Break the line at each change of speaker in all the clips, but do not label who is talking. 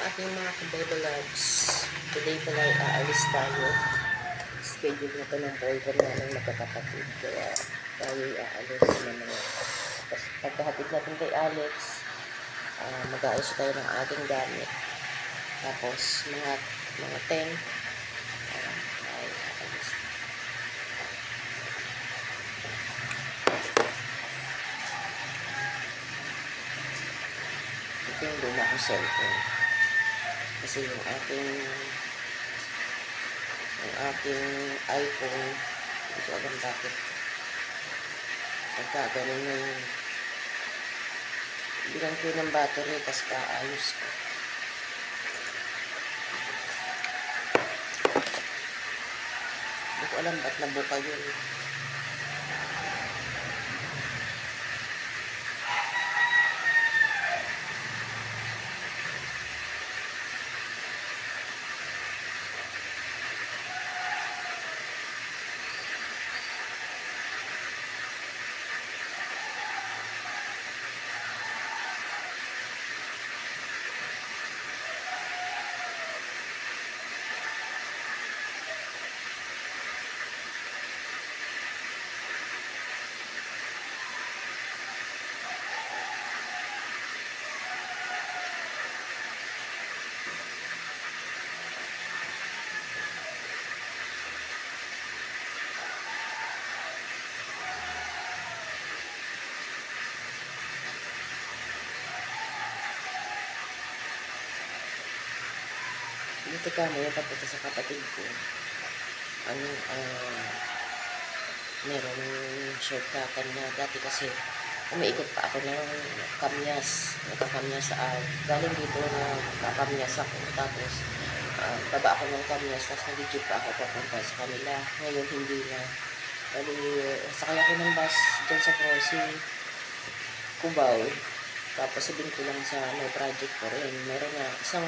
aking mga kababalags. Today pala ay aalis tayo. Schedule na ito ng boyfriend namin magkakapatid. Kaya tayo aalis na mga. Pagkahatid natin kay Alex, mag-aayos tayo ng ating gamit. Tapos mga 10, ay aalis. Ito yung luma ko cellphone. Kasi yung aking iPhone, hindi ko alam bakit nagkaganon na yun. Bilang ko ng battery, tapos paayos ko. Hindi ko alam ba't nabuka yun. Dito kami, papunta sa kapatid ko. Merong shortcutan na dati kasi umiikot pa ako ng Kamyas. Nagkakamyas galing dito na kakamyas ako. Tapos, baba ako ng Kamyas, tapos nag-jeep pa ako papunta sa kanila. Ngayon, hindi na. Bali, sakay ako ng bus dyan sa crossing Cubao. Tapos, sabihin ko lang sa may project ko rin. Meron na isang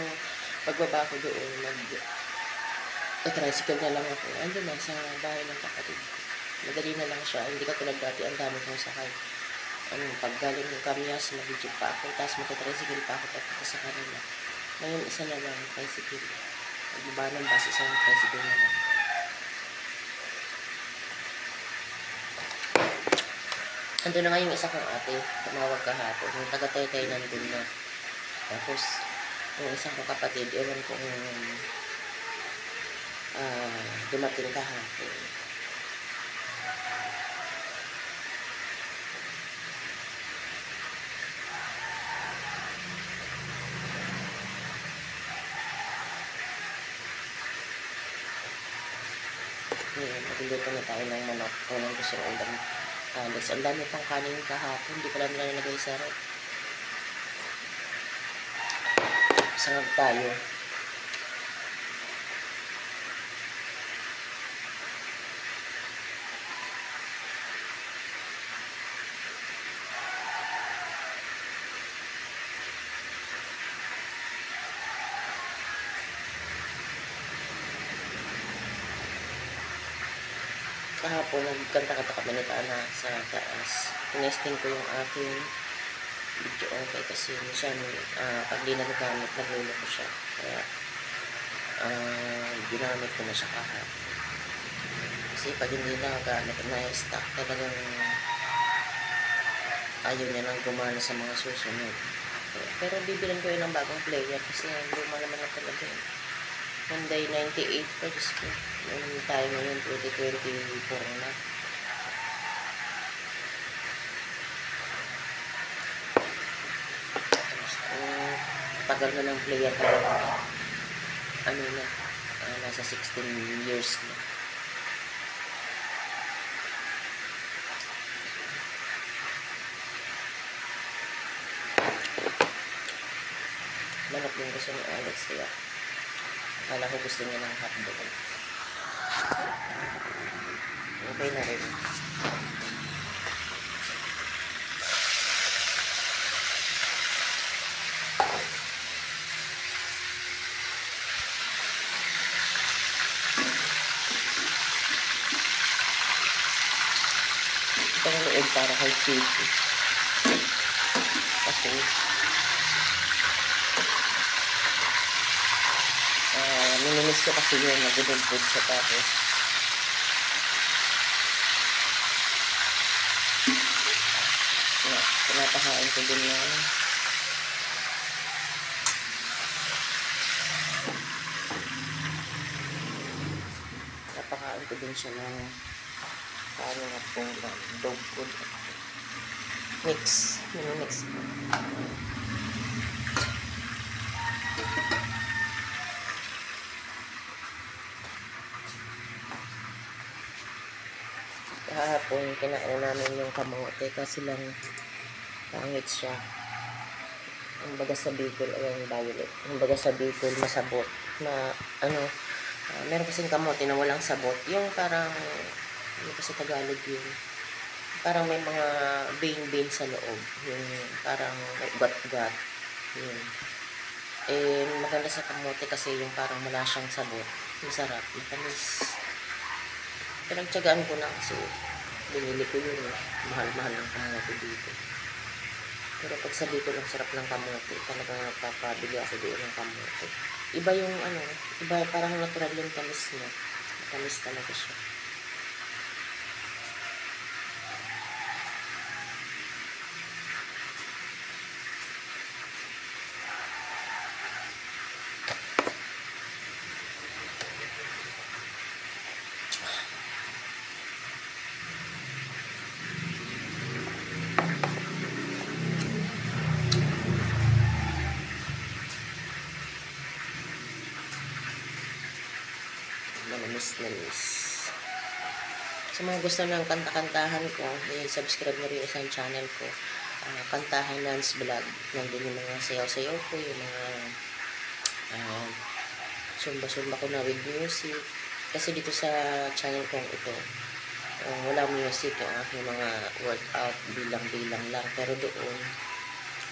pagbaba ko doon, tricycle na lang ako. Andun na sa bahay ng kapatid ko. Madali na lang siya. Hindi ka tulad dati, ang dami kong sakay. Pag galing ng Kamyas, mag-jeep pa ako. Tapos mag-tricycle pa ako papunta sa kanila. Ngayon, isa na lang, tricycle. Magbaba ng bus, isang tricycle na lang. Andun na nga yung isa kong ate. Tumawag kahapon. Yung taga-Taytay nandun na. Tapos, yung isang kong kapatid, ewan kong dumating kahapon. Ngayon, magluluto na tayo ng manok. Unang gusto ng ulam. Alex, ang dami pang kanin kahapon. Hindi ko lang nalagay sa rep. Sangag tayo. Kahapon, nagkanta-kanta kami ni Tana sa taas. Tinesting ko yung aking video okay kasi minsan pag di nagagamit, nagulo ko siya. Kaya, ginamit ko na siya kahapon. Kasi pag hindi nagagamit, na-stock talagang ayaw niya nang gumana sa mga susunod. Pero bibilan ko yun ng bagong player kasi luma naman na talaga yun. Hyundai 98 pa, Diyos ko. Yung tayo ngayon, 2024 na. Tagal na ng player para nasa 16 years na. Manok yung gusto ni Alex, kaya akala ko gusto niya ng hotdog. Okay na rin. Ito ang loob para kay Chichi. Kasi Minimiss ko kasi yun, nag-good siya tapos. Pinapakain ko din na napakain ko din siya ng paano nga pong dog food mix. Minimix ko. Kahapon kinain namin yung kamote kasi lang pangit siya. Ang baga sa Bicol ay yung violet. Ang baga sa Bicol masabot na ano, meron kasing kamote na walang sabot. Yung parang ano pa sa Tagalog yun, parang may mga vein sa loob. Yung parang may ugat-ugat. Yun. Eh, maganda sa kamote kasi yung parang wala siyang sabot. Masarap, matamis. Pinagtsagaan ko na kasi binili ko yun. Mahal-mahal ng kamote dito. Pero pag sabi ko lang sarap ng kamote, talagang nagpapabili ako doon ng kamote. Iba yung ano, iba parang natural yung tamis niya. Tamis talaga siya. Manamis. Sa mga gusto ng kanta-kantahan ko, subscribe na rin sa channel ko. Kantahan Nance Vlog. Nandun yung mga sayaw-sayaw ko, yung mga sumba-sumba ko na with music. Kasi dito sa channel kong ito, wala music yung aking mga workout, bilang-bilang lang. Pero doon,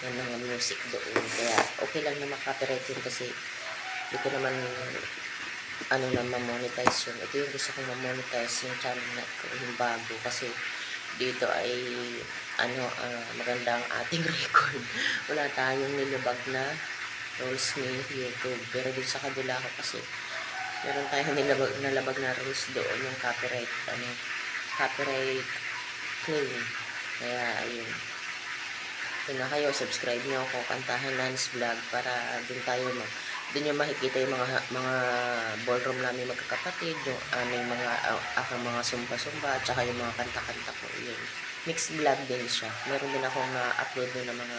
may mga music doon. Kaya okay lang na makapiright yun kasi hindi ko naman ano na ma-monetize yun. Ito yung gusto kong ma-monetize yung channel na ito, yung bago. Kasi dito ay ano, maganda ang ating record. Wala tayong nilabag na rules ni YouTube. Pero dito sa kabila ko kasi meron tayong nalabag na rules doon, yung copyright, ano, copyright claim. Kaya ayun. Yun na kayo, subscribe nyo ako, Kantahan Nance Vlog, para dun tayo dun nyo makikita yung mga ballroom namin magkakapatid, yung aming akang mga sumba-sumba, at saka yung mga kanta-kanta ko. Yun. Mixed vlog din siya. Meron din akong na-upload din ng mga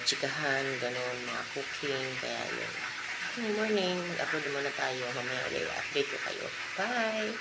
chikahan, ganun, mga cooking, kaya yun. Good morning, mag-upload naman na tayo. Mamaya ulit, update ko kayo. Bye!